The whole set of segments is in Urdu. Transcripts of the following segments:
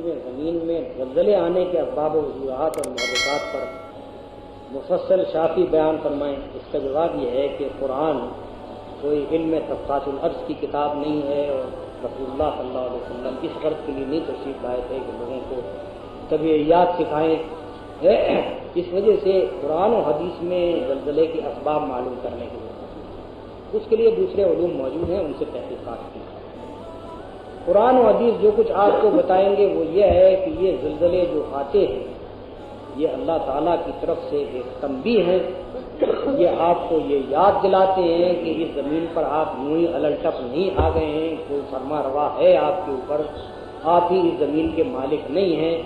میں زمین میں زلزلے آنے کے اسباب و وجوہات اور محرکات پر مفصل شافی بیان فرمائیں؟ اس کا جواب یہ ہے کہ قرآن کوئی علم طبقات الارض کی کتاب نہیں ہے، اور رسول اللہ صلی اللہ علیہ وسلم اس غرض کے لیے نہیں تشریف لائے تھے کہ لوگوں کو طبیعیات سکھائیں۔ اس وجہ سے قرآن و حدیث میں زلزلے کے اسباب معلوم کرنے کے لیے اس کے لیے دوسرے علوم موجود ہیں، ان سے تحقیقات کی۔ قرآن و حدیث جو کچھ آپ کو بتائیں گے وہ یہ ہے کہ یہ زلزلے جو آتے ہیں یہ اللہ تعالیٰ کی طرف سے ایک تنبیہ ہے، یہ آپ کو یہ یاد دلاتے ہیں کہ اس زمین پر آپ یوں ہی الٹپ نہیں آ گئے ہیں، کوئی فرما روا ہے آپ کے اوپر، آپ ہی اس زمین کے مالک نہیں ہیں۔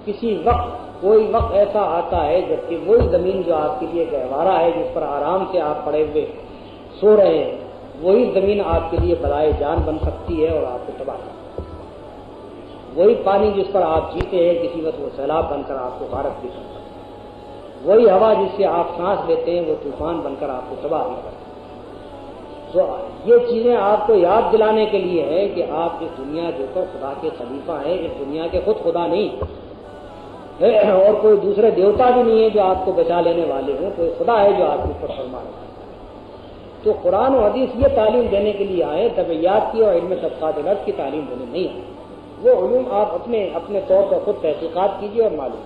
کسی وقت کوئی وقت ایسا آتا ہے جبکہ وہی زمین جو آپ کے لیے گہوارہ ہے، جس پر آرام سے آپ پڑے ہوئے سو رہے ہیں، وہی زمین آپ کے لیے بلائے جان بن سکتی ہے اور آپ کو تباہ کر سکتی ہے۔ وہی پانی جس پر آپ جیتے ہیں کسی وقت وہ سیلاب بن کر آپ کو غارق بھی کر سکتا ہے۔ وہی ہوا جس سے آپ سانس لیتے ہیں وہ طوفان بن کر آپ کو تباہ بھی کر سکتا ہے۔ تو یہ چیزیں آپ کو یاد دلانے کے لیے ہے کہ آپ اس دنیا کے اوپر خدا کے خلیفہ ہیں، اس دنیا کے خود خدا نہیں اور کوئی دوسرے دیوتا بھی نہیں ہے جو آپ کو بچا لینے والے ہوں، کوئی خدا ہے جو آپ کے اوپر فرما رہا ہے۔ تو قرآن و حدیث یہ تعلیم دینے کے لیے آئے، طبیعیات کی اور علم طبقات الارض کی تعلیم دینے نہیں آئے۔ وہ علوم آپ اپنے طور پر خود تحقیقات کیجیے اور معلوم